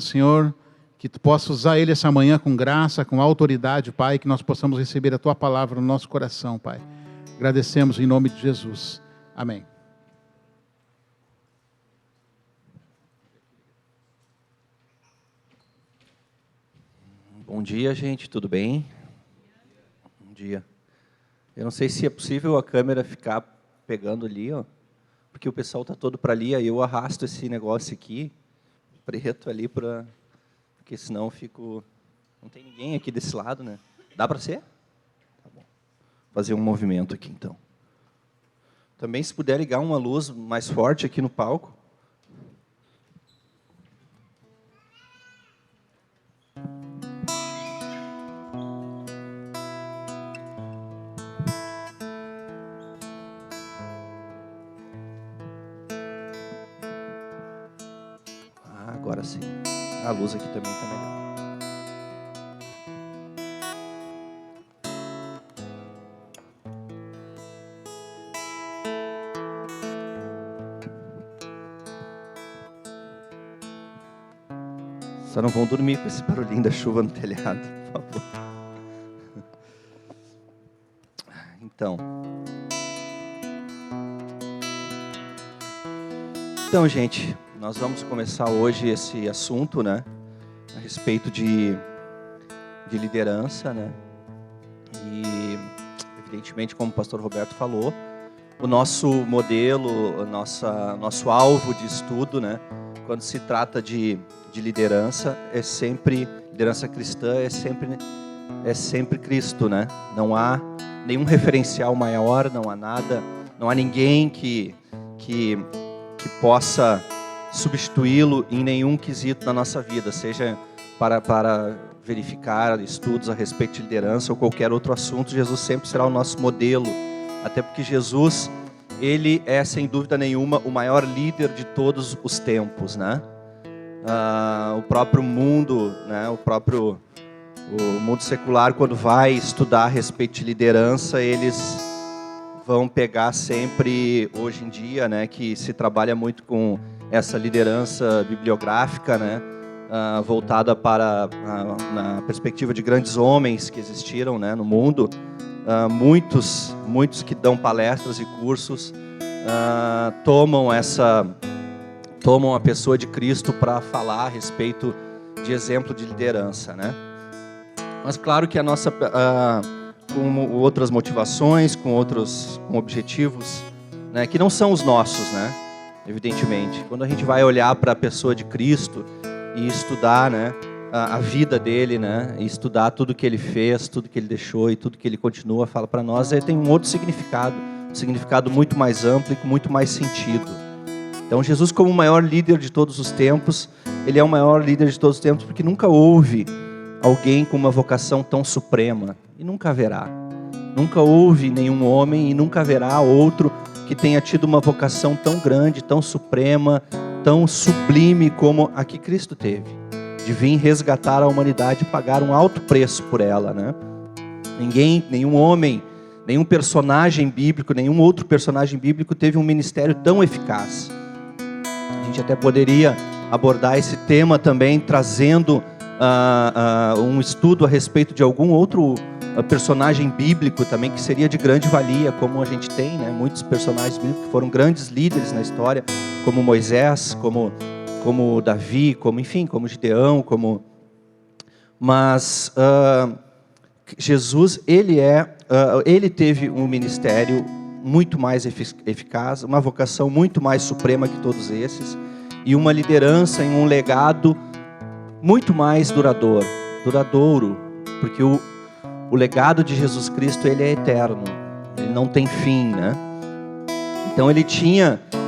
Senhor, que Tu possa usar ele essa manhã com graça, com autoridade, Pai, que nós possamos receber a Tua palavra no nosso coração, Pai. Agradecemos em nome de Jesus. Amém. Bom dia, gente, tudo bem? Bom dia. Eu não sei se é possível a câmera ficar pegando ali, ó, porque o pessoal está todo para ali, aí eu arrasto esse negócio aqui, preto ali, porque senão eu fico... Não tem ninguém aqui desse lado, né? Dá para ser? Tá bom. Fazer um movimento aqui, então. Também, se puder ligar uma luz mais forte aqui no palco. Agora sim. A luz aqui também está melhor. Só não vão dormir com esse barulhinho da chuva no telhado, por favor. Então, gente, nós vamos começar hoje esse assunto, né, a respeito de liderança, né, e, evidentemente, como o pastor Roberto falou, o nosso modelo, nosso alvo de estudo, né, quando se trata de liderança, é sempre, liderança cristã é sempre Cristo, né, não há nenhum referencial maior, não há nada, não há ninguém que possa substituí-lo em nenhum quesito na nossa vida, seja para verificar estudos a respeito de liderança ou qualquer outro assunto. Jesus sempre será o nosso modelo, até porque Jesus, ele é sem dúvida nenhuma o maior líder de todos os tempos, né? O próprio mundo, né? O mundo secular, quando vai estudar a respeito de liderança, eles vão pegar sempre, hoje em dia, né, que se trabalha muito com essa liderança bibliográfica, né, voltada para na perspectiva de grandes homens que existiram, né, no mundo, muitos que dão palestras e cursos tomam a pessoa de Cristo para falar a respeito de exemplo de liderança, né? Mas claro que a nossa com outras motivações, com objetivos, né, que não são os nossos, né, evidentemente. Quando a gente vai olhar para a pessoa de Cristo e estudar, né, a vida dele, né, e estudar tudo que ele fez, tudo que ele deixou e tudo que ele continua, fala para nós, ele tem um outro significado, um significado muito mais amplo e com muito mais sentido. Então, Jesus, como o maior líder de todos os tempos, ele é o maior líder de todos os tempos porque nunca houve alguém com uma vocação tão suprema, e nunca haverá. Nunca houve nenhum homem e nunca haverá outro que tenha tido uma vocação tão grande, tão suprema, tão sublime como a que Cristo teve, de vir resgatar a humanidade e pagar um alto preço por ela, né? Nenhum homem, nenhum personagem bíblico, nenhum outro personagem bíblico teve um ministério tão eficaz. A gente até poderia abordar esse tema também, trazendo um estudo a respeito de algum outro personagem bíblico também, que seria de grande valia, como a gente tem, né, muitos personagens bíblicos que foram grandes líderes na história, como Moisés, como Davi, como Gideão, mas Jesus, ele teve um ministério muito mais eficaz, uma vocação muito mais suprema que todos esses, e uma liderança em um legado muito mais duradouro, porque o legado de Jesus Cristo, ele é eterno, ele não tem fim, né? Então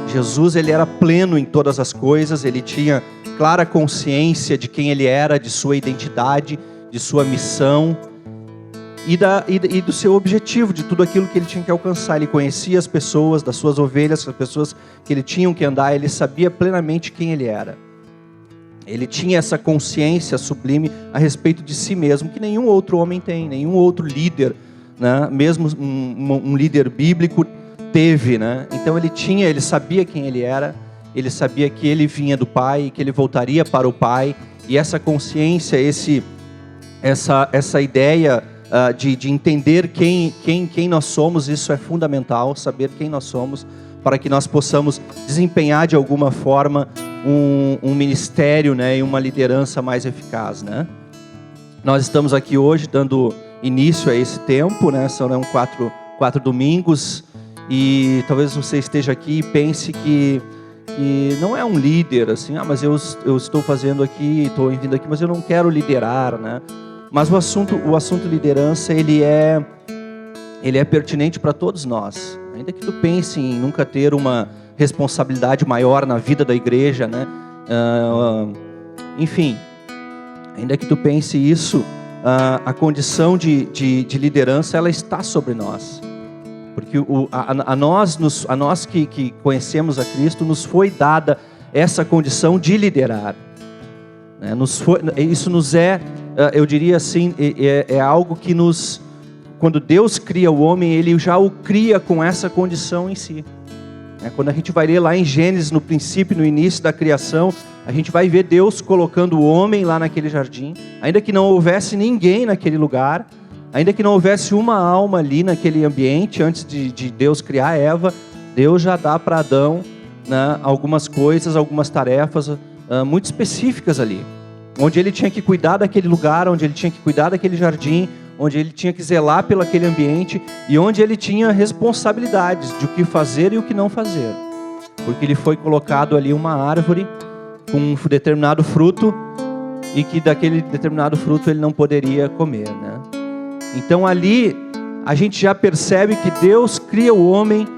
Jesus, ele era pleno em todas as coisas, ele tinha clara consciência de quem ele era, de sua identidade, de sua missão e do seu objetivo, de tudo aquilo que ele tinha que alcançar. Ele conhecia as pessoas, das suas ovelhas, as pessoas que ele tinha que andar, ele sabia plenamente quem ele era. Ele tinha essa consciência sublime a respeito de si mesmo, que nenhum outro homem tem, nenhum outro líder, né? Mesmo um líder bíblico teve, né? Então ele sabia quem ele era, ele sabia que ele vinha do Pai, que ele voltaria para o Pai, e essa consciência, essa ideia de entender quem nós somos, isso é fundamental, saber quem nós somos, para que nós possamos desempenhar de alguma forma um ministério, né, e uma liderança mais eficaz, né? Nós estamos aqui hoje dando início a esse tempo, né? São 4 domingos, e talvez você esteja aqui e pense que não é um líder, assim, mas eu estou fazendo aqui, estou vindo aqui, mas eu não quero liderar, né? Mas o assunto liderança, ele é pertinente para todos nós. Ainda que tu pense em nunca ter uma responsabilidade maior na vida da igreja, né? Enfim, ainda que tu pense isso, a condição de liderança, ela está sobre nós. Porque a nós que conhecemos a Cristo, nos foi dada essa condição de liderar. Né? Isso nos é, eu diria assim, é algo que nos... Quando Deus cria o homem, Ele já o cria com essa condição em si. Quando a gente vai ler lá em Gênesis, no princípio, no início da criação, a gente vai ver Deus colocando o homem lá naquele jardim, ainda que não houvesse ninguém naquele lugar, ainda que não houvesse uma alma ali naquele ambiente, antes de Deus criar Eva, Deus já dá para Adão, né, algumas coisas, algumas tarefas muito específicas ali, onde ele tinha que cuidar daquele lugar, onde ele tinha que cuidar daquele jardim, onde ele tinha que zelar pelo aquele ambiente e onde ele tinha responsabilidades de o que fazer e o que não fazer. Porque ele foi colocado ali uma árvore com um determinado fruto e que daquele determinado fruto ele não poderia comer, né? Então ali a gente já percebe que Deus cria o homem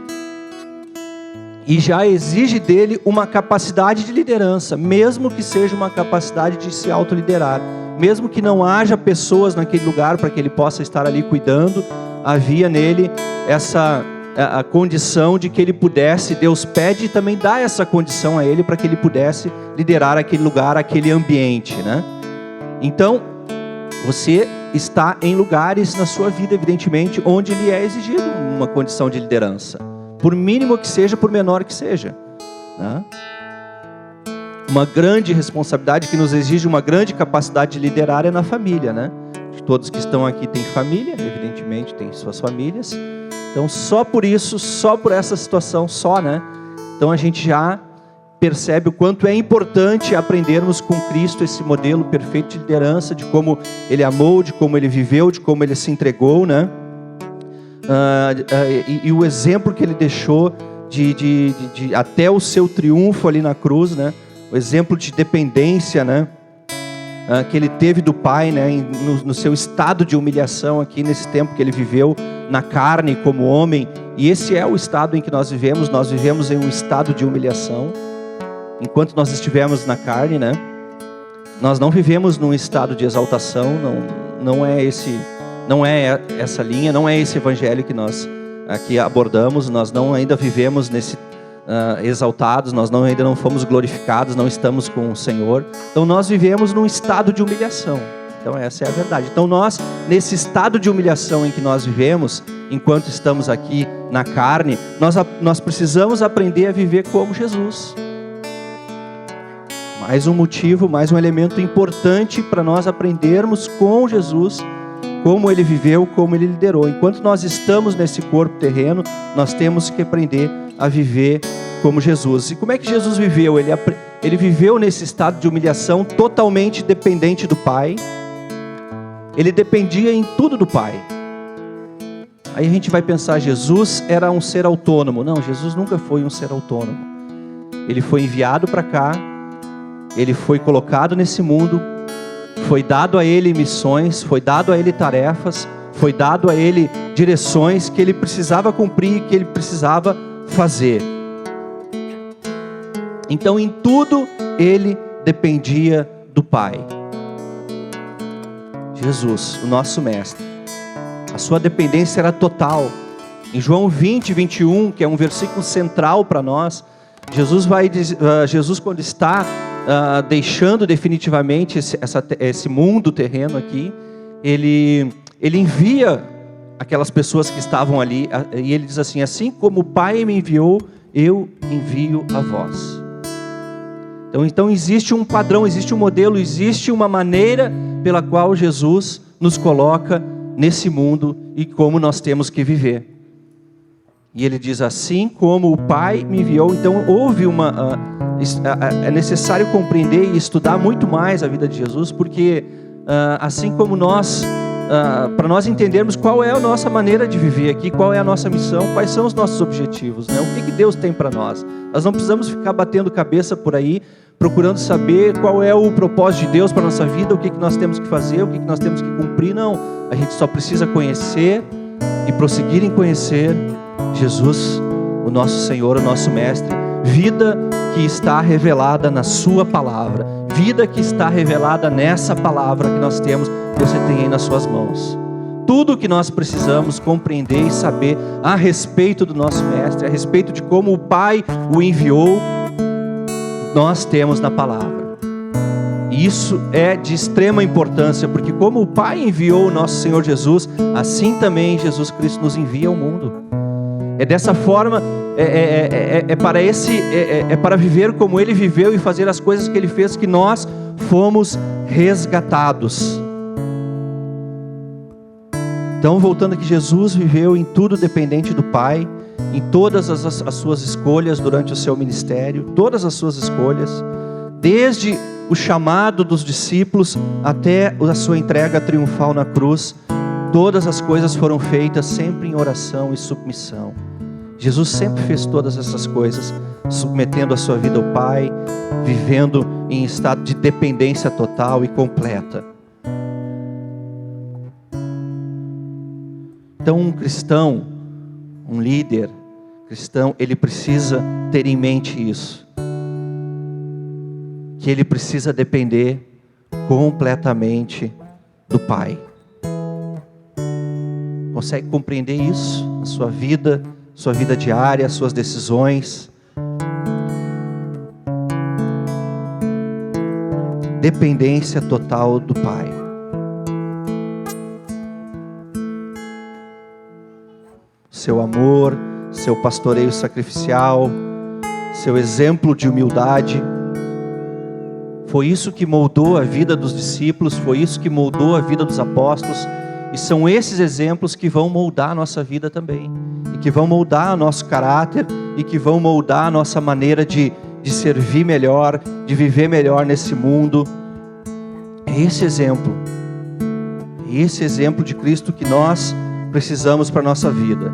e já exige dele uma capacidade de liderança, mesmo que seja uma capacidade de se autoliderar. Mesmo que não haja pessoas naquele lugar para que ele possa estar ali cuidando, havia nele a condição de que ele pudesse, Deus pede e também dá essa condição a ele para que ele pudesse liderar aquele lugar, aquele ambiente, né? Então, você está em lugares na sua vida, evidentemente, onde lhe é exigido uma condição de liderança, por mínimo que seja, por menor que seja, né? Uma grande responsabilidade que nos exige uma grande capacidade de liderar é na família, né? Todos que estão aqui têm família, evidentemente têm suas famílias. Então só por isso, só por essa situação, né? Então a gente já percebe o quanto é importante aprendermos com Cristo esse modelo perfeito de liderança, de como Ele amou, de como Ele viveu, de como Ele se entregou, né? E o exemplo que Ele deixou de até o seu triunfo ali na cruz, né? O exemplo de dependência, né, que ele teve do Pai, né, no seu estado de humilhação aqui, nesse tempo que ele viveu na carne como homem. E esse é o estado em que nós vivemos em um estado de humilhação. Enquanto nós estivermos na carne, né, nós não vivemos num estado de exaltação, não é essa linha, não é esse evangelho que nós aqui abordamos. Nós não ainda vivemos nesse exaltados, nós ainda não fomos glorificados, não estamos com o Senhor. Então nós vivemos num estado de humilhação. Então essa é a verdade. Então nós, nesse estado de humilhação em que nós vivemos, enquanto estamos aqui na carne, nós precisamos aprender a viver como Jesus. Mais um motivo, mais um elemento importante para nós aprendermos com Jesus, como Ele viveu, como Ele liderou. Enquanto nós estamos nesse corpo terreno, nós temos que aprender a viver como Jesus. E como é que Jesus viveu? Ele viveu nesse estado de humilhação totalmente dependente do Pai. Ele dependia em tudo do Pai. Aí a gente vai pensar, Jesus era um ser autônomo. Não, Jesus nunca foi um ser autônomo. Ele foi enviado para cá, ele foi colocado nesse mundo, foi dado a ele missões, foi dado a ele tarefas, foi dado a ele direções que ele precisava cumprir, que ele precisava fazer. Então em tudo ele dependia do Pai. Jesus, o nosso mestre, a sua dependência era total. Em João 20, 21, que é um versículo central para nós, Jesus quando está deixando definitivamente esse mundo terreno aqui, ele envia aquelas pessoas que estavam ali, e ele diz assim: assim como o Pai me enviou, eu envio a vós. Então existe um padrão, existe um modelo, existe uma maneira pela qual Jesus nos coloca nesse mundo e como nós temos que viver. E ele diz: assim como o Pai me enviou. Então é necessário compreender e estudar muito mais a vida de Jesus, porque assim como para nós entendermos qual é a nossa maneira de viver aqui, qual é a nossa missão, quais são os nossos objetivos, né? O que Deus tem para nós. Nós não precisamos ficar batendo cabeça por aí, procurando saber qual é o propósito de Deus para a nossa vida, o que nós temos que fazer, o que nós temos que cumprir. Não, a gente só precisa conhecer e prosseguir em conhecer Jesus, o nosso Senhor, o nosso Mestre. Vida que está revelada na sua palavra, vida que está revelada nessa palavra que nós temos, que você tem aí nas suas mãos. Tudo o que nós precisamos compreender e saber a respeito do nosso Mestre, a respeito de como o Pai o enviou, nós temos na palavra. E isso é de extrema importância, porque como o Pai enviou o nosso Senhor Jesus, assim também Jesus Cristo nos envia ao mundo. É dessa forma, para viver como Ele viveu e fazer as coisas que Ele fez, que nós fomos resgatados. Então, voltando aqui, Jesus viveu em tudo dependente do Pai, em todas as suas escolhas durante o seu ministério, todas as suas escolhas, desde o chamado dos discípulos até a sua entrega triunfal na cruz, todas as coisas foram feitas sempre em oração e submissão. Jesus sempre fez todas essas coisas, submetendo a sua vida ao Pai, vivendo em estado de dependência total e completa. Então, um cristão, um líder cristão, ele precisa ter em mente isso, que ele precisa depender completamente do Pai. Consegue compreender isso na sua vida diária, suas decisões? Dependência total do Pai. Seu amor, seu pastoreio sacrificial, seu exemplo de humildade, foi isso que moldou a vida dos discípulos, foi isso que moldou a vida dos apóstolos, e são esses exemplos que vão moldar a nossa vida também, e que vão moldar o nosso caráter, e que vão moldar a nossa maneira de servir melhor, de viver melhor nesse mundo. É esse exemplo de Cristo que nós precisamos para a nossa vida.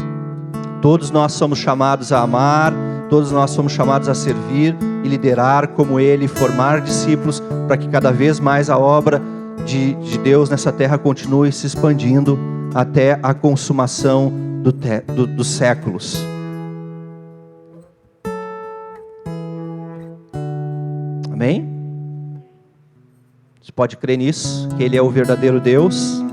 Todos nós somos chamados a amar, todos nós somos chamados a servir e liderar como Ele, formar discípulos, para que cada vez mais a obra de Deus nessa terra continue se expandindo até a consumação dos séculos. Amém? Você pode crer nisso, que Ele é o verdadeiro Deus,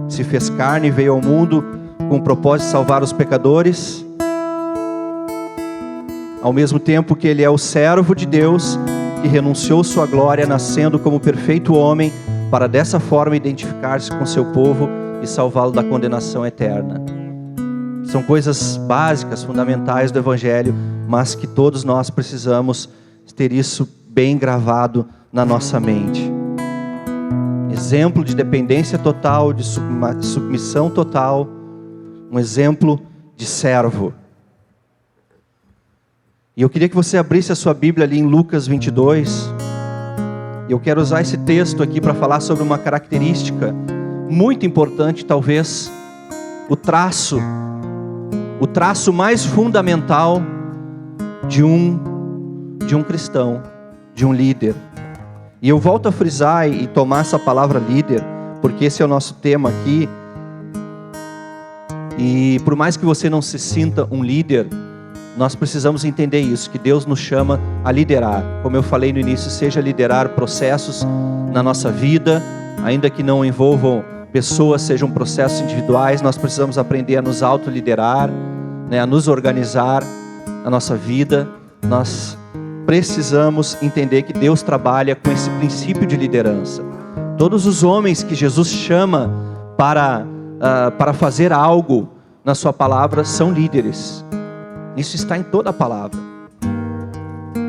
se fez carne e veio ao mundo com o propósito de salvar os pecadores, ao mesmo tempo que Ele é o servo de Deus, que renunciou sua glória, nascendo como perfeito homem, para dessa forma identificar-se com seu povo e salvá-lo da condenação eterna. São coisas básicas, fundamentais do Evangelho, mas que todos nós precisamos ter isso bem gravado na nossa mente. Exemplo de dependência total, de submissão total, um exemplo de servo. E eu queria que você abrisse a sua Bíblia ali em Lucas 22. E eu quero usar esse texto aqui para falar sobre uma característica muito importante, talvez o traço mais fundamental de um cristão, de um líder. E eu volto a frisar e tomar essa palavra líder, porque esse é o nosso tema aqui. E por mais que você não se sinta um líder, nós precisamos entender isso, que Deus nos chama a liderar. Como eu falei no início, seja liderar processos na nossa vida, ainda que não envolvam pessoas, sejam processos individuais, nós precisamos aprender a nos autoliderar, né, a nos organizar a nossa vida. Nós precisamos entender que Deus trabalha com esse princípio de liderança. Todos os homens que Jesus chama para fazer algo na sua palavra são líderes. Isso está em toda a palavra.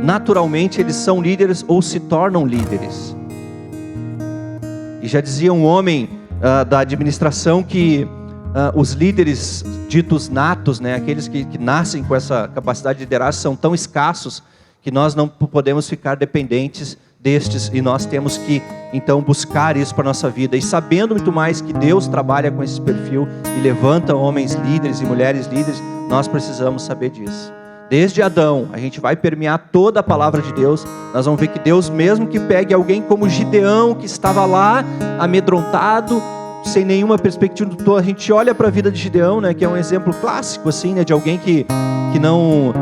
naturalmente eles são líderes ou se tornam líderes. E já dizia um homem da administração que os líderes ditos natos, né, aqueles que nascem com essa capacidade de liderar, são tão escassos que nós não podemos ficar dependentes destes, e nós temos que então buscar isso para a nossa vida, e sabendo muito mais que Deus trabalha com esse perfil e levanta homens líderes e mulheres líderes, nós precisamos saber disso. Desde Adão, a gente vai permear toda a palavra de Deus, nós vamos ver que Deus, mesmo que pegue alguém como Gideão, que estava lá, amedrontado, sem nenhuma perspectiva, a gente olha para a vida de Gideão, né, que é um exemplo clássico, assim, né, de alguém que não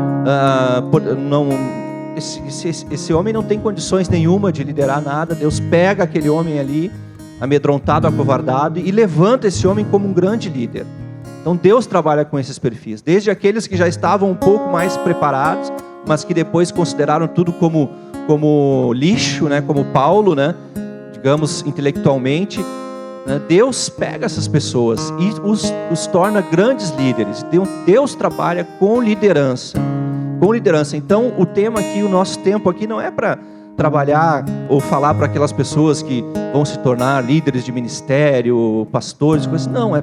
esse homem não tem condições nenhuma de liderar nada. Deus pega aquele homem ali, amedrontado, acovardado, e levanta esse homem como um grande líder. Então Deus trabalha com esses perfis, desde aqueles que já estavam um pouco mais preparados, mas que depois consideraram tudo como lixo, né? Como Paulo, né? Digamos, intelectualmente, né? Deus pega essas pessoas e os torna grandes líderes. Deus trabalha com liderança. Então o tema aqui, o nosso tempo aqui não é para trabalhar ou falar para aquelas pessoas que vão se tornar líderes de ministério, pastores, coisas. Não, é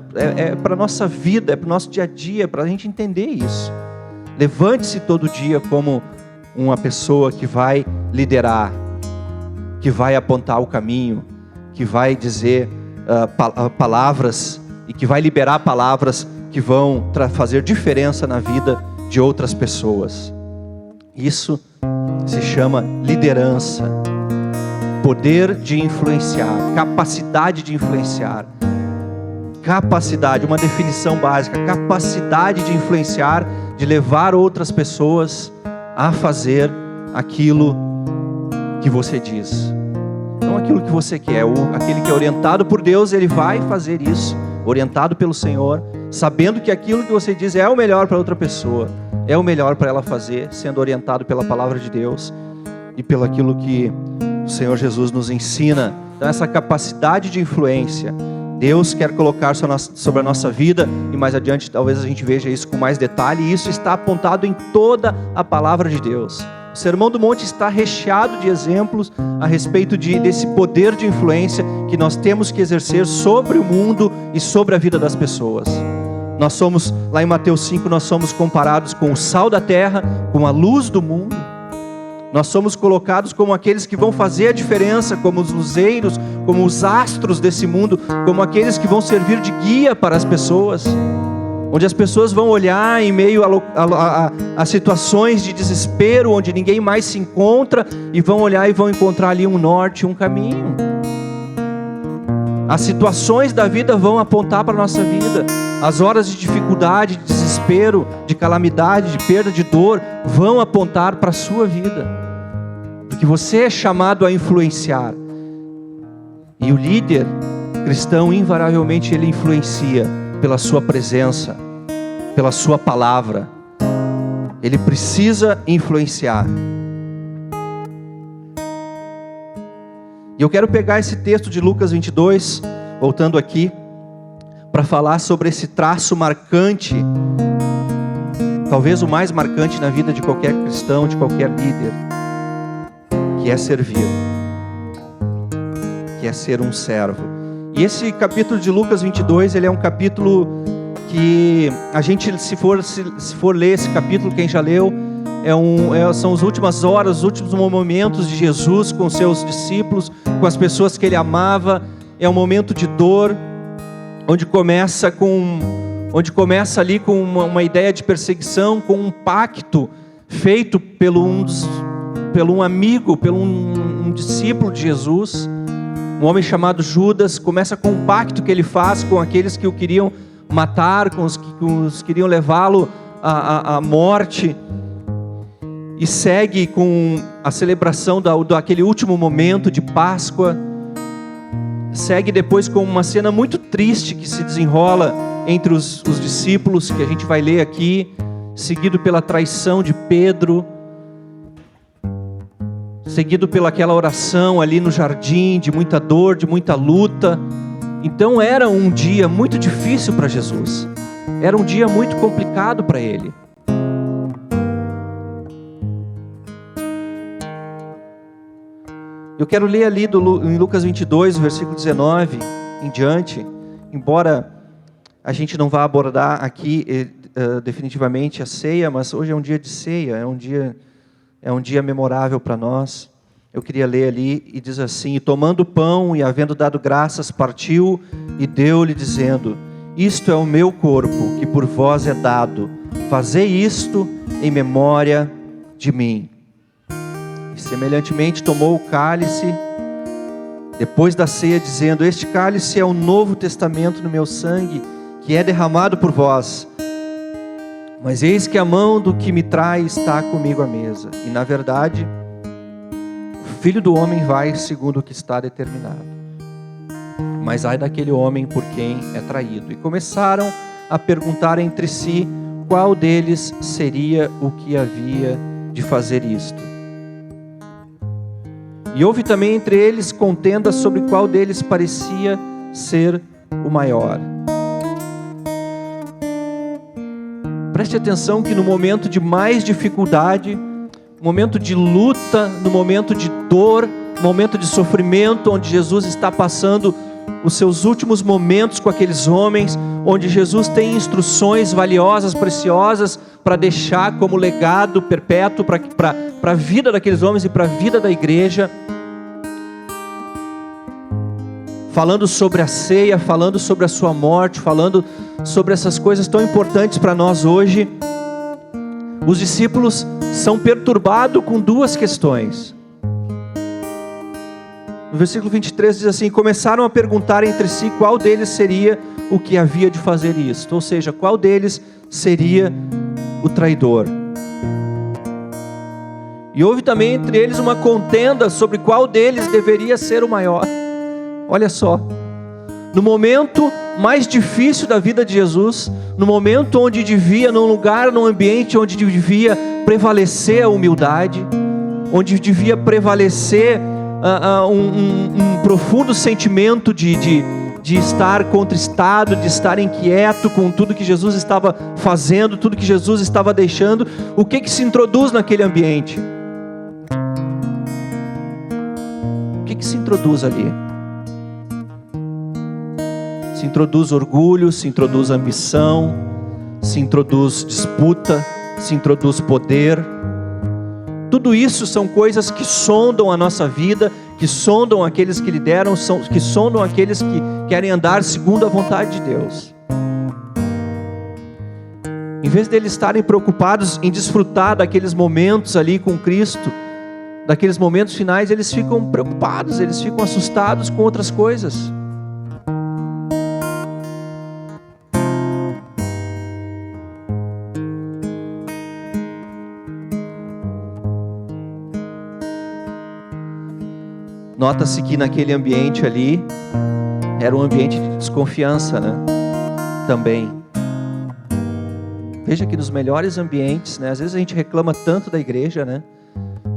para a nossa vida, é para o nosso dia a dia, para a gente entender isso. Levante-se todo dia como uma pessoa que vai liderar, que vai apontar o caminho, que vai dizer palavras e que vai liberar palavras que vão fazer diferença na vida de outras pessoas. Isso se chama liderança, poder de influenciar, capacidade de influenciar. Capacidade, uma definição básica: capacidade de influenciar, de levar outras pessoas a fazer aquilo que você diz, não aquilo que você quer. Aquele que é orientado por Deus, ele vai fazer isso, orientado pelo Senhor, sabendo que aquilo que você diz é o melhor para outra pessoa, é o melhor para ela fazer, sendo orientado pela palavra de Deus e pelo aquilo que o Senhor Jesus nos ensina. Então essa capacidade de influência, Deus quer colocar sobre a nossa vida, e mais adiante talvez a gente veja isso com mais detalhe, e isso está apontado em toda a palavra de Deus. O Sermão do Monte está recheado de exemplos a respeito desse poder de influência que nós temos que exercer sobre o mundo e sobre a vida das pessoas. Nós somos, lá em Mateus 5, nós somos comparados com o sal da terra, com a luz do mundo. Nós somos colocados como aqueles que vão fazer a diferença, como os luzeiros, como os astros desse mundo, como aqueles que vão servir de guia para as pessoas, onde as pessoas vão olhar em meio a situações de desespero, onde ninguém mais se encontra, e vão olhar e vão encontrar ali um norte, um caminho. As situações da vida vão apontar para a nossa vida. As horas de dificuldade, de desespero, de calamidade, de perda, de dor, vão apontar para a sua vida. Porque você é chamado a influenciar. E o líder cristão, invariavelmente, ele influencia pela sua presença, pela sua palavra. Ele precisa influenciar. E eu quero pegar esse texto de Lucas 22, voltando aqui, para falar sobre esse traço marcante, talvez o mais marcante na vida de qualquer cristão, de qualquer líder, que é servir, que é ser um servo. E esse capítulo de Lucas 22, ele é um capítulo que a gente, se for ler esse capítulo, quem já leu, são as últimas horas, os últimos momentos de Jesus com seus discípulos, com as pessoas que ele amava. É um momento de dor, onde começa ali com uma ideia de perseguição, com um pacto feito pelo um amigo, pelo um discípulo de Jesus, um homem chamado Judas. Começa com um pacto que ele faz com aqueles que o queriam matar, com os que queriam levá-lo à morte. E segue com a celebração daquele último momento de Páscoa. Segue depois com uma cena muito triste que se desenrola entre os discípulos, que a gente vai ler aqui, seguido pela traição de Pedro, seguido pelaquela oração ali no jardim, de muita dor, de muita luta. Então era um dia muito difícil para Jesus, era um dia muito complicado para ele. Eu quero ler ali em Lucas 22, versículo 19 em diante, embora a gente não vá abordar aqui definitivamente a ceia, mas hoje é um dia de ceia, é um dia memorável para nós. Eu queria ler ali, e diz assim: e tomando o pão e havendo dado graças, partiu e deu-lhe, dizendo: isto é o meu corpo, que por vós é dado, fazei isto em memória de mim. E semelhantemente tomou o cálice, depois da ceia, dizendo: este cálice é o novo testamento no meu sangue, que é derramado por vós. Mas eis que a mão do que me trai está comigo à mesa. E na verdade, o Filho do Homem vai segundo o que está determinado. Mas ai daquele homem por quem é traído. E começaram a perguntar entre si qual deles seria o que havia de fazer isto. E houve também entre eles contenda sobre qual deles parecia ser o maior. Preste atenção que no momento de mais dificuldade, no momento de luta, no momento de dor, no momento de sofrimento, onde Jesus está passando os seus últimos momentos com aqueles homens, onde Jesus tem instruções valiosas, preciosas, para deixar como legado perpétuo para a vida daqueles homens e para a vida da igreja, falando sobre a ceia, falando sobre a sua morte, falando sobre essas coisas tão importantes para nós hoje. Os discípulos são perturbados com duas questões. No versículo 23 diz assim: começaram a perguntar entre si qual deles seria o que havia de fazer isto, ou seja, qual deles seria o traidor. E houve também entre eles uma contenda sobre qual deles deveria ser o maior. Olha só, no momento mais difícil da vida de Jesus, no momento onde devia, num lugar, num ambiente onde devia prevalecer a humildade, onde devia prevalecer um profundo sentimento de estar contristado, de estar inquieto com tudo que Jesus estava fazendo, tudo que Jesus estava deixando, o que se introduz naquele ambiente? O que se introduz ali? Se introduz orgulho, se introduz ambição, se introduz disputa, se introduz poder. Tudo isso são coisas que sondam a nossa vida, que sondam aqueles que lideram, que sondam aqueles que querem andar segundo a vontade de Deus. Em vez deles estarem preocupados em desfrutar daqueles momentos ali com Cristo, daqueles momentos finais, eles ficam preocupados, eles ficam assustados com outras coisas. Nota-se que naquele ambiente ali, era um ambiente de desconfiança, né? Também. Veja que nos melhores ambientes, né? Às vezes a gente reclama tanto da igreja, né?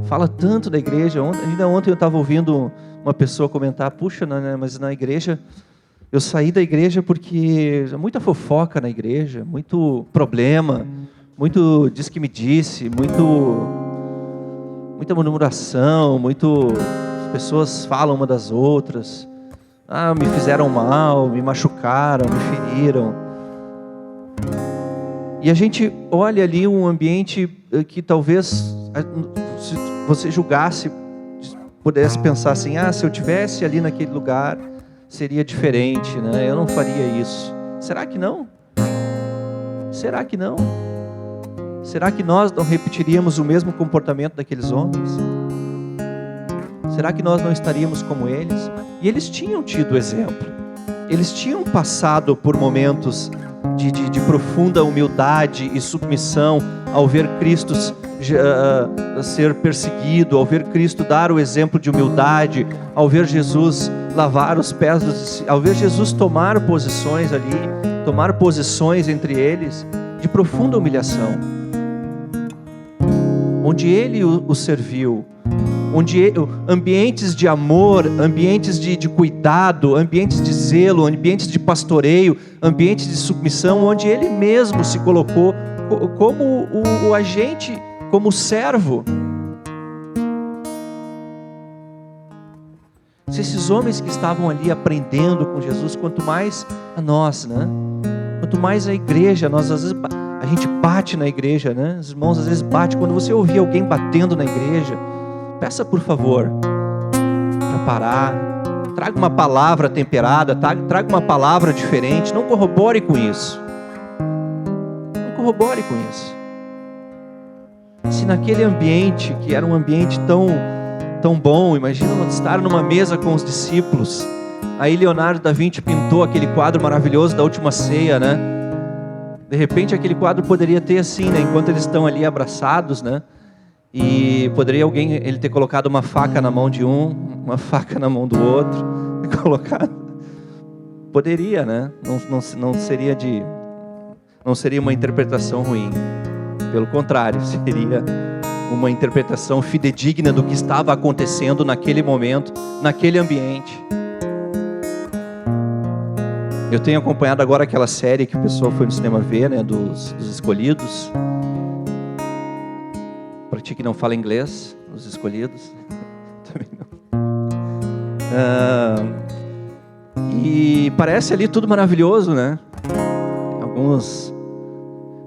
Fala tanto da igreja. Ainda ontem eu estava ouvindo uma pessoa comentar: puxa, né? Mas na igreja, eu saí da igreja porque muita fofoca na igreja, muito problema, muito diz que me disse, muita murmuração, pessoas falam uma das outras. Me fizeram mal, me machucaram, me feriram. E a gente olha ali um ambiente que talvez, se você julgasse, pudesse pensar assim: se eu tivesse ali naquele lugar, seria diferente, né? Eu não faria isso. Será que não? Será que não? Será que nós não repetiríamos o mesmo comportamento daqueles homens? Será que nós não estaríamos como eles? E eles tinham tido exemplo. Eles tinham passado por momentos de profunda humildade e submissão ao ver Cristo ser perseguido, ao ver Cristo dar o exemplo de humildade, ao ver Jesus lavar os pés, ao ver Jesus tomar posições ali, tomar posições entre eles de profunda humilhação, onde Ele o serviu, onde ambientes de amor, ambientes de cuidado, ambientes de zelo, ambientes de pastoreio, ambientes de submissão, onde Ele mesmo se colocou como o agente, como o servo. Se esses homens que estavam ali aprendendo com Jesus, quanto mais a nós, né? Quanto mais a igreja, nós às vezes a gente bate na igreja, né? Os irmãos às vezes batem. Quando você ouvir alguém batendo na igreja, peça por favor para parar. Traga uma palavra temperada, traga uma palavra diferente. Não corrobore com isso. Não corrobore com isso. Se naquele ambiente, que era um ambiente tão bom, imagina estar numa mesa com os discípulos. Aí Leonardo da Vinci pintou aquele quadro maravilhoso da última ceia, né? De repente aquele quadro poderia ter assim, né? Enquanto eles estão ali abraçados, né? E poderia ele ter colocado uma faca na mão de um, uma faca na mão do outro, colocado. Poderia, né? Não seria uma interpretação ruim. Pelo contrário, seria uma interpretação fidedigna do que estava acontecendo naquele momento, naquele ambiente. Eu tenho acompanhado agora aquela série que o pessoal foi no cinema ver, né? Dos Escolhidos. Para ti que não fala inglês, Os Escolhidos. Também não. E parece ali tudo maravilhoso, né?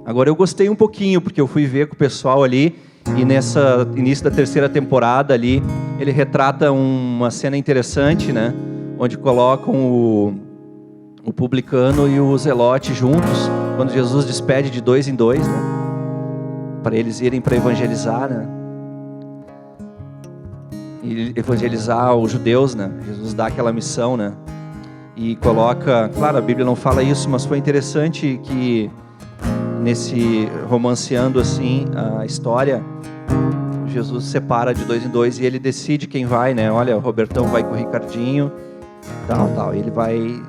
Agora eu gostei um pouquinho, porque eu fui ver com o pessoal ali, e nessa início da terceira temporada ali, ele retrata uma cena interessante, né? Onde colocam o publicano e o zelote juntos, quando Jesus despede de 2 em 2, né? Para eles irem para evangelizar, né? E evangelizar os judeus, né? Jesus dá aquela missão, né? E coloca, claro, a Bíblia não fala isso, mas foi interessante que nesse romanceando assim a história, Jesus separa de 2 em 2 e ele decide quem vai, né? Olha, o Robertão vai com o Ricardinho, tal. Ele vai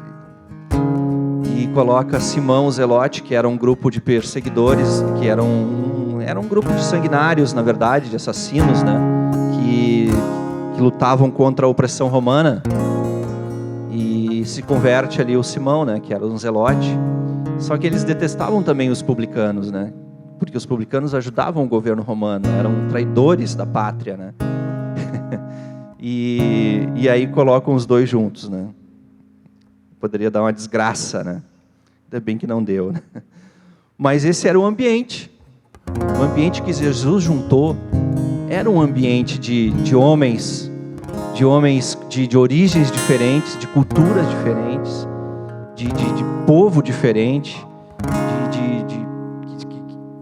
e coloca Simão Zelote, que era um grupo de perseguidores, que era um grupo de sanguinários, na verdade, de assassinos, né? Que lutavam contra a opressão romana. E se converte ali o Simão, né? Que era um zelote. Só que eles detestavam também os publicanos, né? Porque os publicanos ajudavam o governo romano, eram traidores da pátria, né? E aí colocam os dois juntos, né? Poderia dar uma desgraça, né? Ainda bem que não deu, né? Mas esse era o ambiente. O ambiente que Jesus juntou era um ambiente de homens de origens diferentes, de culturas diferentes, de povo diferente,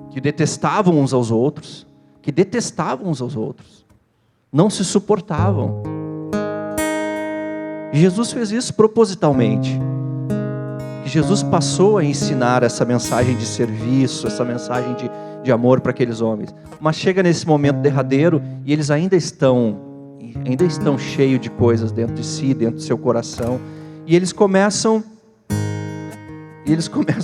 que detestavam uns aos outros, não se suportavam. E Jesus fez isso propositalmente. Que Jesus passou a ensinar essa mensagem de serviço, essa mensagem de amor para aqueles homens. Mas chega nesse momento derradeiro e eles ainda estão cheios de coisas dentro de si, dentro do seu coração. E eles começam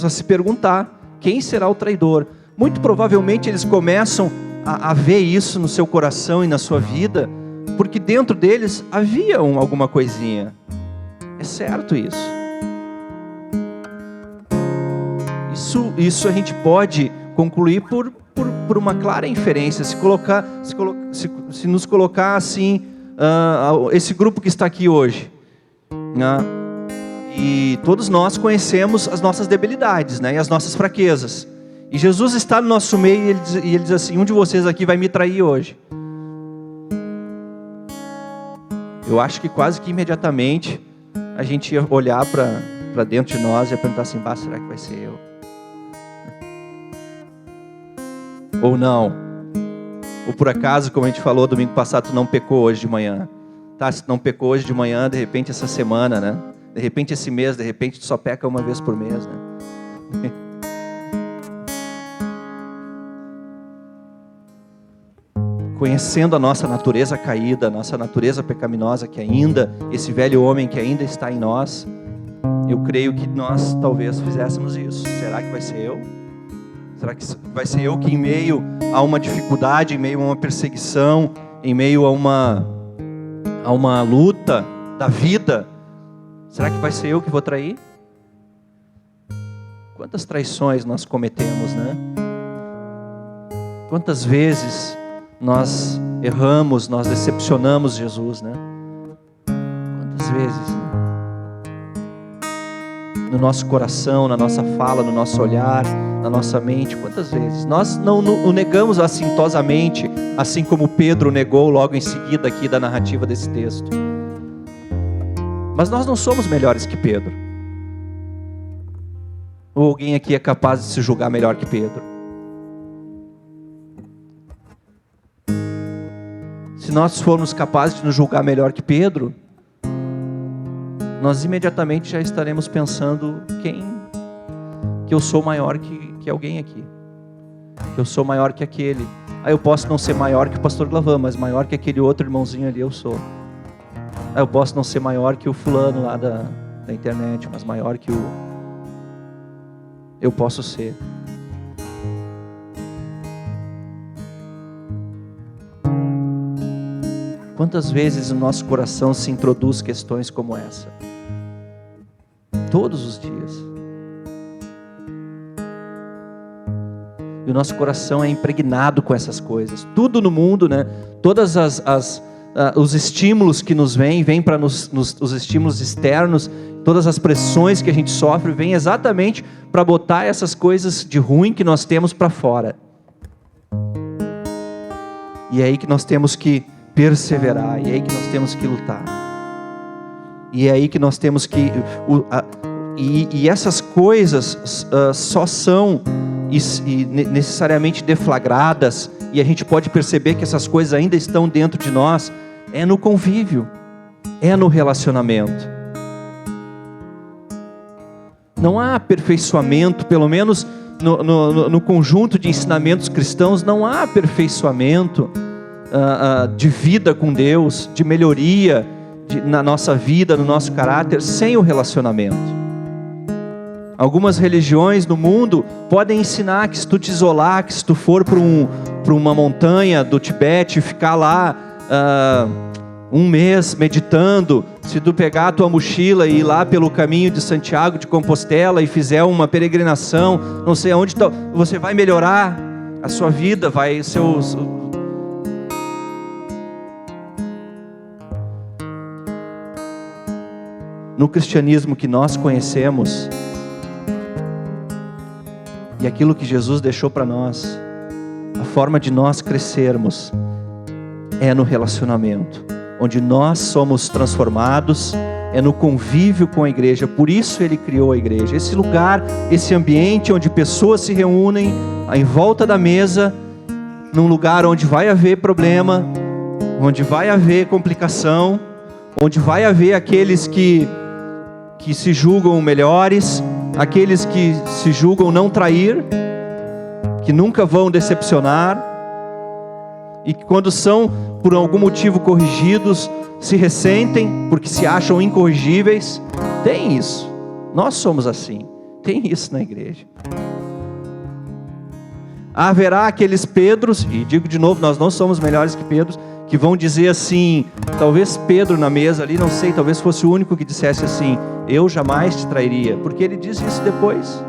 a se perguntar: quem será o traidor? Muito provavelmente eles começam a ver isso no seu coração e na sua vida, porque dentro deles havia alguma coisinha. É certo isso. Isso a gente pode concluir por uma clara inferência. Se nos colocar assim, esse grupo que está aqui hoje, né? E todos nós conhecemos as nossas debilidades, né? E as nossas fraquezas. E Jesus está no nosso meio e ele diz assim: um de vocês aqui vai me trair hoje. Eu acho que quase que imediatamente a gente ia olhar para dentro de nós e ia perguntar assim: bah, será que vai ser eu? Ou não? Ou por acaso, como a gente falou domingo passado, tu não pecou hoje de manhã? Tá, se tu não pecou hoje de manhã, de repente essa semana, né? De repente esse mês, de repente tu só peca uma vez por mês, né? Conhecendo a nossa natureza caída, a nossa natureza pecaminosa, que ainda, esse velho homem que ainda está em nós, eu creio que nós talvez fizéssemos isso. Será que vai ser eu? Será que vai ser eu que, em meio a uma dificuldade, em meio a uma perseguição, em meio a uma luta da vida, será que vai ser eu que vou trair? Quantas traições nós cometemos, né? Quantas vezes nós erramos, nós decepcionamos Jesus, né? Quantas vezes? No nosso coração, na nossa fala, no nosso olhar, na nossa mente, quantas vezes? Nós não o negamos assintosamente, assim como Pedro negou logo em seguida aqui da narrativa desse texto. Mas nós não somos melhores que Pedro. Ou alguém aqui é capaz de se julgar melhor que Pedro? Se nós formos capazes de nos julgar melhor que Pedro, nós imediatamente já estaremos pensando que eu sou maior que alguém aqui, que eu sou maior que aquele. Eu posso não ser maior que o pastor Glavan, mas maior que aquele outro irmãozinho ali eu sou. Eu posso não ser maior que o fulano lá da internet, mas maior que eu posso ser. Quantas vezes no nosso coração se introduz questões como essa? Todos os dias. E o nosso coração é impregnado com essas coisas. Tudo no mundo, né? Todas os estímulos que nos vêm para os estímulos externos, todas as pressões que a gente sofre, vêm exatamente para botar essas coisas de ruim que nós temos para fora. E é aí que nós temos que perseverar, e é aí que nós temos que lutar. E é aí que nós temos que... E essas coisas só são necessariamente deflagradas, e a gente pode perceber que essas coisas ainda estão dentro de nós, é no convívio, é no relacionamento. Não há aperfeiçoamento, pelo menos no conjunto de ensinamentos cristãos, não há aperfeiçoamento de vida com Deus, de melhoria na nossa vida, no nosso caráter, sem o relacionamento. Algumas religiões no mundo podem ensinar que se tu te isolar, que se tu for para uma montanha do Tibete e ficar lá um mês meditando, se tu pegar a tua mochila e ir lá pelo caminho de Santiago de Compostela e fizer uma peregrinação, não sei aonde, você vai melhorar a sua vida, vai No cristianismo que nós conhecemos, e aquilo que Jesus deixou para nós, a forma de nós crescermos é no relacionamento, onde nós somos transformados, é no convívio com a igreja. Por isso Ele criou a igreja, esse lugar, esse ambiente onde pessoas se reúnem em volta da mesa, num lugar onde vai haver problema, onde vai haver complicação, onde vai haver aqueles que se julgam melhores, aqueles que se julgam não trair, que nunca vão decepcionar, e que quando são por algum motivo corrigidos, se ressentem porque se acham incorrigíveis. Tem isso, nós somos assim, tem isso na igreja. Haverá aqueles Pedros, e digo de novo, nós não somos melhores que Pedros, que vão dizer assim, talvez Pedro na mesa ali, não sei, talvez fosse o único que dissesse assim, eu jamais te trairia, porque ele diz isso depois.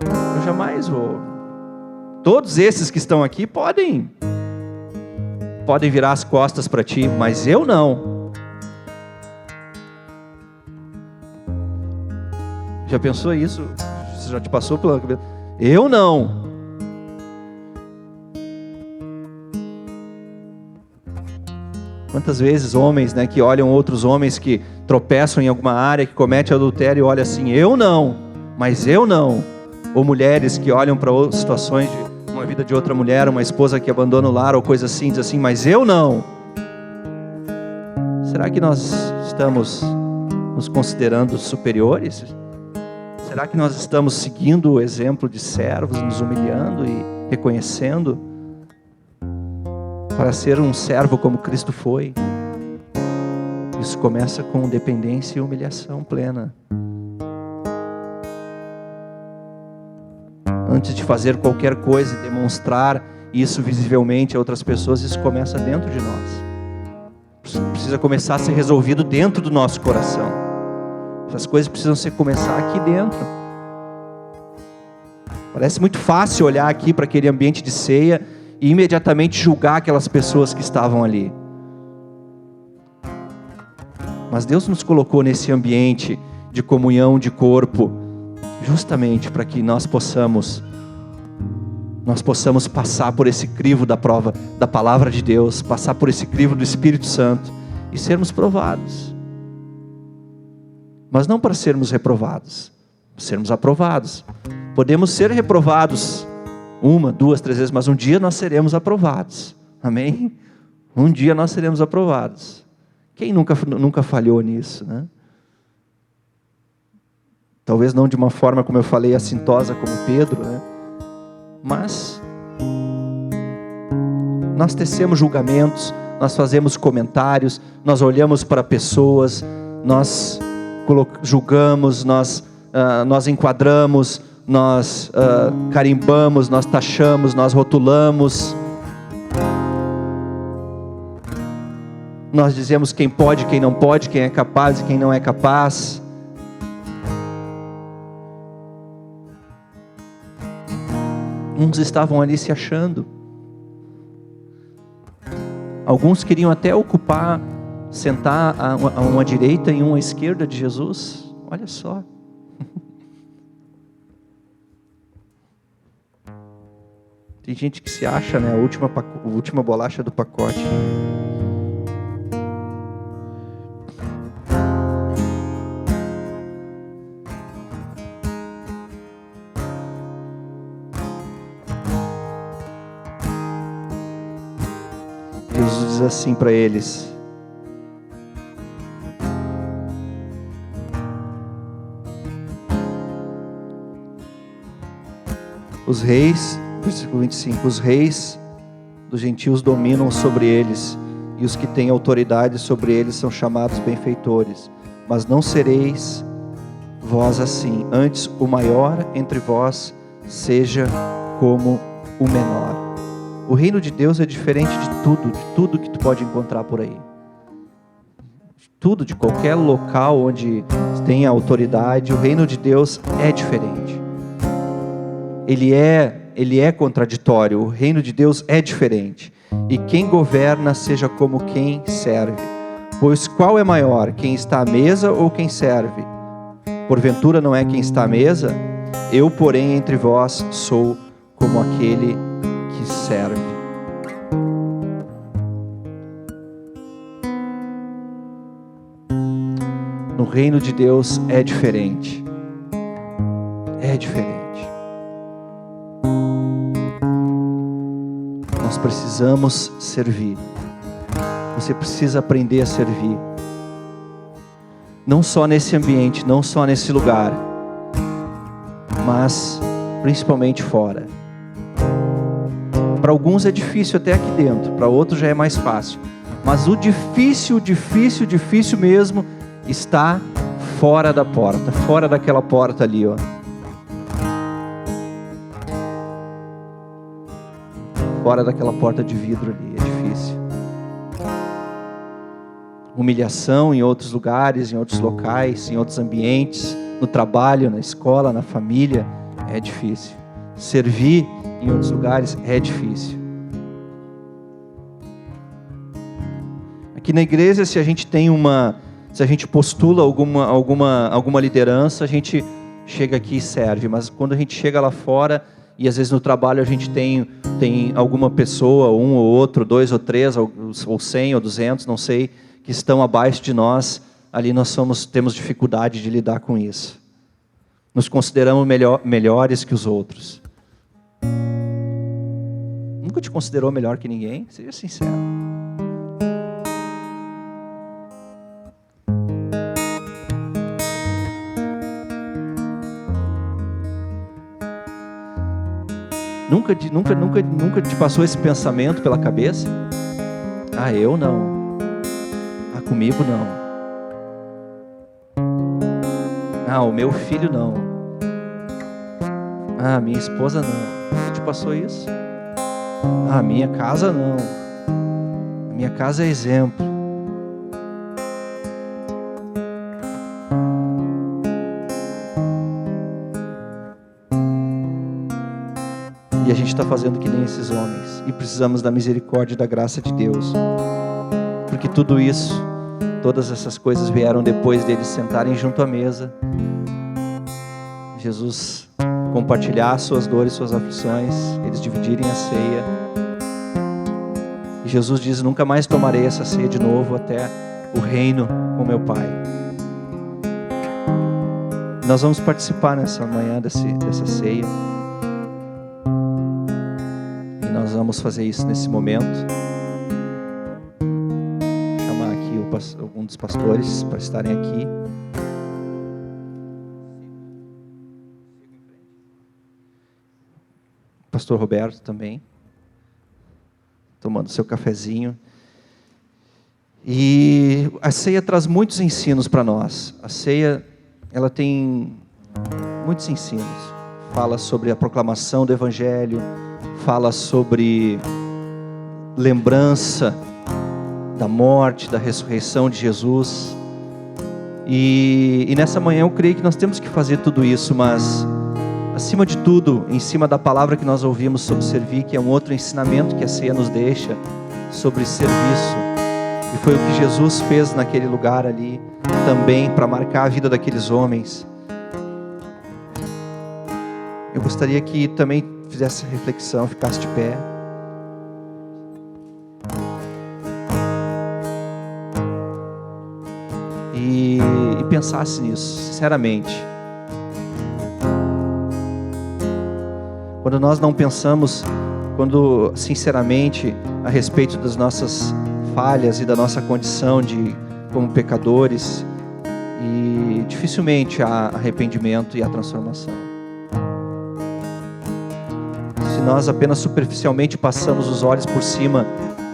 Eu jamais vou. Todos esses que estão aqui podem virar as costas para ti, mas eu não. Já pensou isso? Você já te passou pela cabeça? Eu não. Quantas vezes homens, né, que olham outros homens que tropeçam em alguma área, que cometem adultério, e olham assim, eu não, mas eu não. Ou mulheres que olham para outras situações de uma vida de outra mulher, uma esposa que abandona o lar ou coisa assim, diz assim, mas eu não. Será que nós estamos nos considerando superiores? Será que nós estamos seguindo o exemplo de servos, nos humilhando e reconhecendo para ser um servo como Cristo foi? Isso começa com dependência e humilhação plena. Antes de fazer qualquer coisa e demonstrar isso visivelmente a outras pessoas, isso começa dentro de nós. Precisa começar a ser resolvido dentro do nosso coração. Essas coisas precisam começar aqui dentro. Parece muito fácil olhar aqui para aquele ambiente de ceia e imediatamente julgar aquelas pessoas que estavam ali. Mas Deus nos colocou nesse ambiente de comunhão de corpo, justamente para que nós possamos passar por esse crivo da prova da palavra de Deus, passar por esse crivo do Espírito Santo e sermos provados. Mas não para sermos reprovados, para sermos aprovados. Podemos ser reprovados 1, 2, 3 vezes, mas um dia nós seremos aprovados. Amém? Um dia nós seremos aprovados. Quem nunca falhou nisso, né? Talvez não de uma forma, como eu falei, assintosa como Pedro, né? Mas nós tecemos julgamentos, nós fazemos comentários, nós olhamos para pessoas, nós julgamos, nós enquadramos, nós carimbamos, nós taxamos, nós rotulamos. Nós dizemos quem pode, quem não pode, quem é capaz e quem não é capaz. Uns estavam ali se achando. Alguns queriam até sentar a uma direita e uma à esquerda de Jesus. Olha só. Tem gente que se acha, né, a última bolacha do pacote. Jesus diz assim para eles: os reis, versículo 25, os reis dos gentios dominam sobre eles, e os que têm autoridade sobre eles são chamados benfeitores. Mas não sereis vós assim, antes o maior entre vós seja como o menor. O reino de Deus é diferente de tudo que tu pode encontrar por aí. De qualquer local onde tem autoridade, o reino de Deus é diferente. Ele é contraditório, o reino de Deus é diferente. E quem governa seja como quem serve. Pois qual é maior, quem está à mesa ou quem serve? Porventura não é quem está à mesa? Eu, porém, entre vós sou como aquele que serve. No reino de Deus é diferente. É diferente. Nós precisamos servir. Você precisa aprender a servir. Não só nesse ambiente, não só nesse lugar, mas principalmente fora. Para alguns é difícil até aqui dentro, para outros já é mais fácil. Mas o difícil mesmo está fora da porta, fora daquela porta ali, ó. Fora daquela porta de vidro ali, é difícil. Humilhação em outros lugares, em outros locais, em outros ambientes, no trabalho, na escola, na família, é difícil. Servir em outros lugares é difícil. Aqui na igreja, se a gente postula alguma liderança, a gente chega aqui e serve. Mas quando a gente chega lá fora, e às vezes no trabalho a gente tem alguma pessoa, um ou outro, 2 ou 3, ou 100 ou 200, não sei, que estão abaixo de nós, ali nós temos dificuldade de lidar com isso. Nos consideramos melhores que os outros. Nunca te considerou melhor que ninguém? Seja sincero. Nunca te passou esse pensamento pela cabeça? Ah, eu não. Ah, comigo não. Ah, o meu filho não. Ah, minha esposa não. Nunca te passou isso? Ah, minha casa não. A minha casa é exemplo. E a gente está fazendo que nem esses homens. E precisamos da misericórdia e da graça de Deus. Porque tudo isso Todas essas coisas vieram depois deles sentarem junto à mesa. Jesus compartilhar suas dores, suas aflições, eles dividirem a ceia. E Jesus diz: nunca mais tomarei essa ceia de novo até o reino com meu Pai. Nós vamos participar nessa manhã dessa ceia. E nós vamos fazer isso nesse momento. Vou chamar aqui algum dos pastores para estarem aqui. Pastor Roberto também, tomando seu cafezinho. E a ceia traz muitos ensinos para nós. A ceia, ela tem muitos ensinos. Fala sobre a proclamação do Evangelho, fala sobre lembrança da morte, da ressurreição de Jesus. E nessa manhã eu creio que nós temos que fazer tudo isso, mas acima de tudo, em cima da palavra que nós ouvimos sobre servir, que é um outro ensinamento que a ceia nos deixa, sobre serviço. E foi o que Jesus fez naquele lugar ali, também para marcar a vida daqueles homens. Eu gostaria que também fizesse reflexão, ficasse de pé. E pensasse nisso, sinceramente. Quando nós não pensamos, sinceramente, a respeito das nossas falhas e da nossa condição como pecadores, e dificilmente há arrependimento e há transformação. Se nós apenas superficialmente passamos os olhos por cima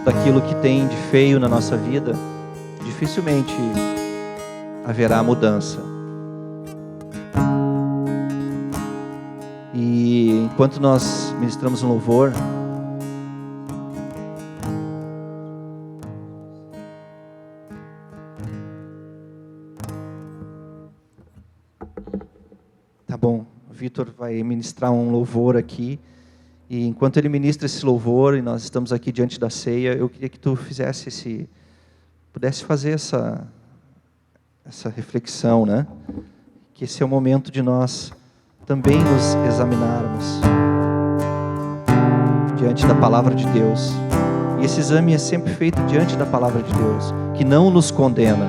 daquilo que tem de feio na nossa vida, dificilmente haverá mudança. E enquanto nós ministramos um louvor, tá bom, o Vitor vai ministrar um louvor aqui, e enquanto ele ministra esse louvor e nós estamos aqui diante da ceia, eu queria que tu pudesse fazer essa reflexão, né? Que esse é o momento de nós também nos examinarmos diante da palavra de Deus. E esse exame é sempre feito diante da palavra de Deus, que não nos condena,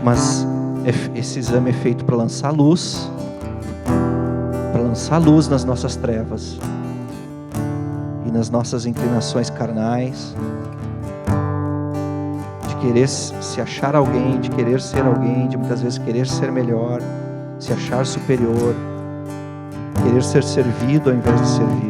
mas esse exame é feito para lançar luz nas nossas trevas e nas nossas inclinações carnais, de querer se achar alguém, de querer ser alguém, de muitas vezes querer ser melhor, se achar superior, querer ser servido ao invés de servir.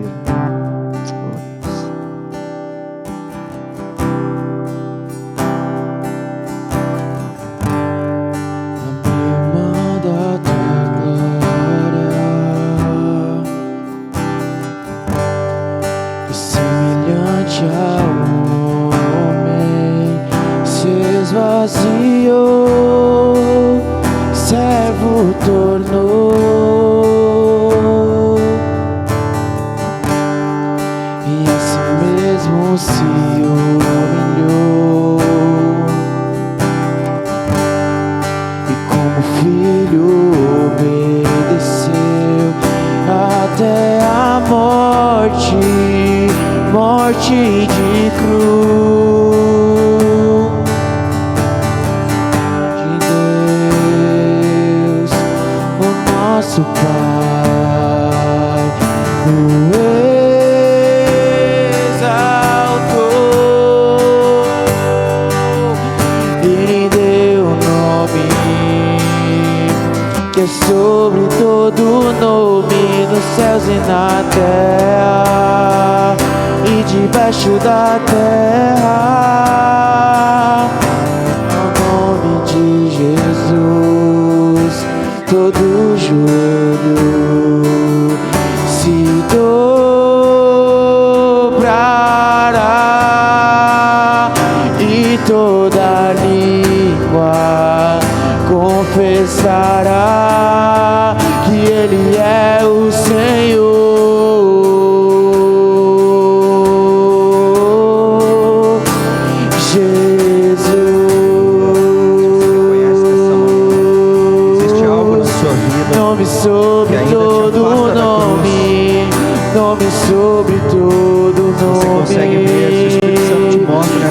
Jesus.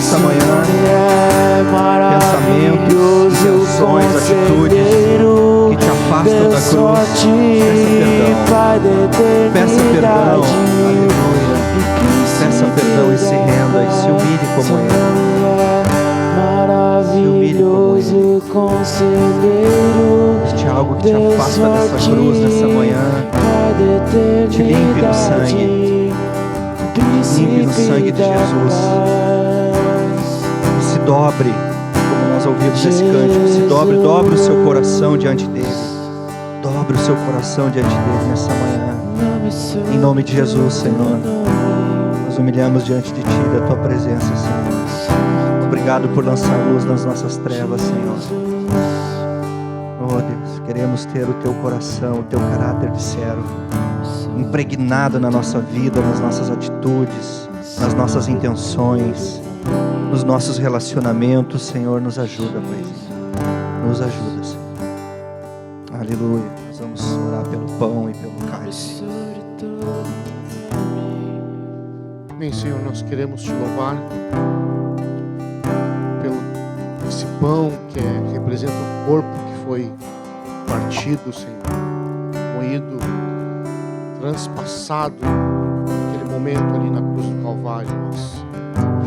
nessa manhã pensamentos, intenções, atitudes que te afastam da cruz. Peça perdão, aleluia. Peça perdão e se renda e se humilhe como Ele. Se humilhe como Ele. Se há algo que te afasta dessa cruz nessa manhã, te limpe no sangue. Limpe no sangue de Jesus. E se dobre, como nós ouvimos esse cântico, se dobre o seu coração diante dele. Dobre o seu coração diante dele nessa manhã. Em nome de Jesus, Senhor. Nós humilhamos diante de Ti, da Tua presença, Senhor. Obrigado por lançar luz nas nossas trevas, Senhor. Oh Deus, queremos ter o Teu coração, o Teu caráter de servo impregnado na nossa vida, nas nossas atitudes, nas nossas intenções, nos nossos relacionamentos. Senhor, nos ajuda, Pai. Nos ajuda, Senhor. Aleluia. Nós vamos orar pelo pão e pelo cálice. Amém, Senhor. Nós queremos Te louvar pelo esse pão que representa o corpo que foi partido, Senhor, moído, transpassado naquele momento ali na cruz do Calvário. Nós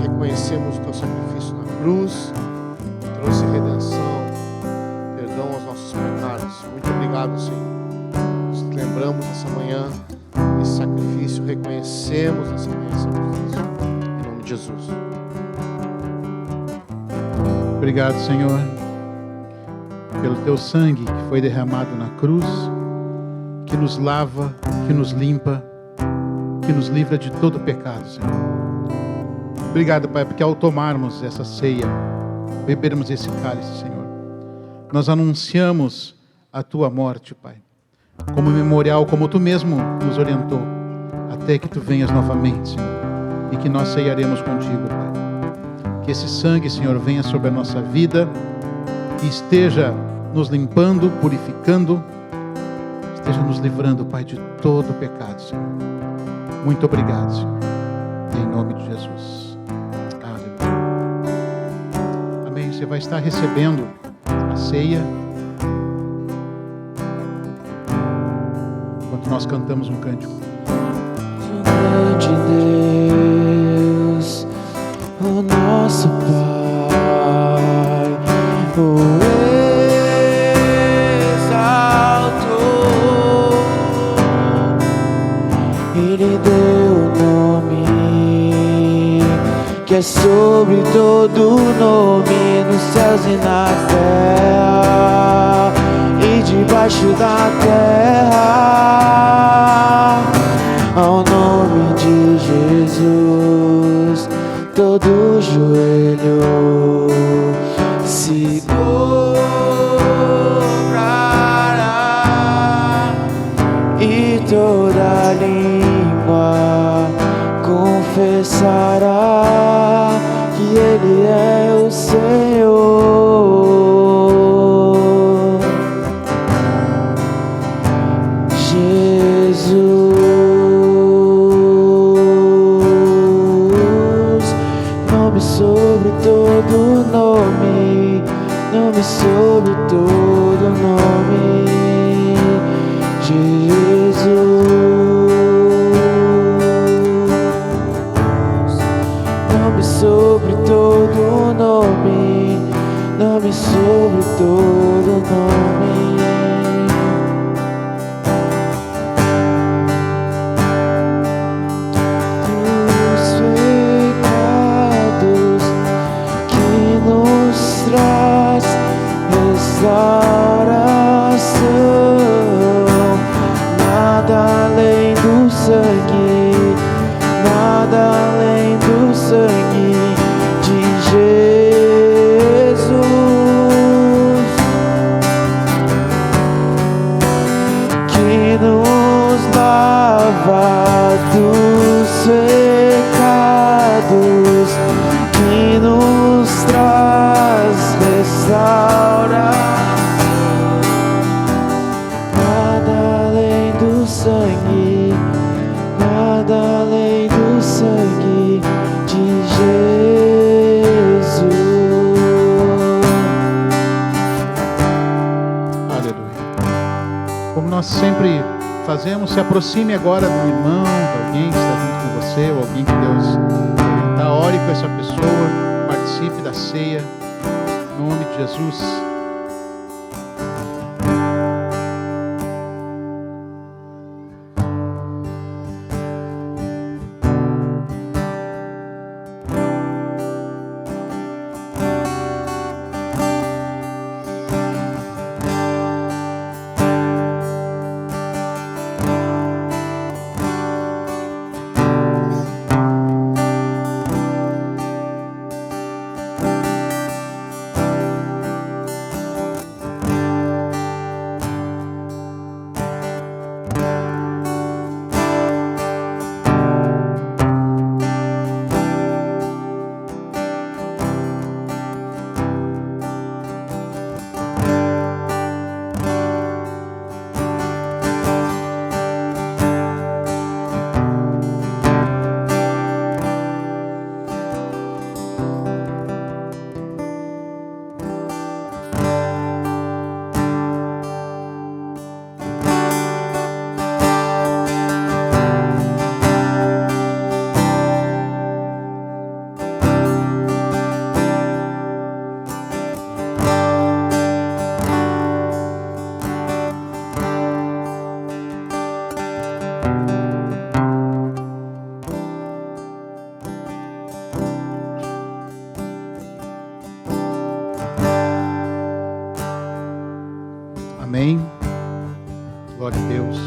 reconhecemos o Teu sacrifício na cruz, trouxe redenção, perdão aos nossos pecados. Muito obrigado, Senhor. Nós lembramos essa manhã esse sacrifício, reconhecemos essa manhã esse sacrifício, em nome de Jesus. Obrigado, Senhor, pelo Teu sangue que foi derramado na cruz, que nos lava, que nos limpa, que nos livra de todo pecado, Senhor. Obrigado, Pai, porque ao tomarmos essa ceia, bebermos esse cálice, Senhor, nós anunciamos a Tua morte, Pai, como memorial, como Tu mesmo nos orientou, até que Tu venhas novamente, Senhor, e que nós ceiaremos contigo, Pai. Que esse sangue, Senhor, venha sobre a nossa vida e esteja nos limpando, purificando, esteja nos livrando, Pai, de todo pecado, Senhor. Muito obrigado, Senhor. Em nome de Jesus. Aleluia. Amém. Você vai estar recebendo a ceia enquanto nós cantamos um cântico. De Deus, o nosso Pai, o Ele deu o nome que é sobre todo nome, nos céus e na terra e debaixo da terra. Ao nome de Jesus, todo joelho se dobrará e toda língua confessará que Ele é o Senhor. Jesus, nome sobre todo nome, nome sobre todo nome. Jesus, nome sobre todo nome, nome sobre todo nome. Dos pecados que nos traz restauração, nada além do sangue, nada além do sangue de Jesus. Como nós sempre fazemos, se aproxime agora do irmão, de alguém que está junto com você, ou alguém que Deus orientar. Ore com essa pessoa, participe da ceia, em nome de Jesus. Amém. Glória a Deus.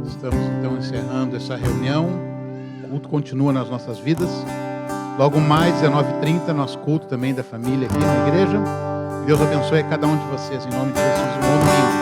Estamos então encerrando essa reunião. O culto continua nas nossas vidas. Logo mais, 19h30, nosso culto também da família aqui na igreja. Deus abençoe a cada um de vocês, em nome de Jesus. Um bom domingo.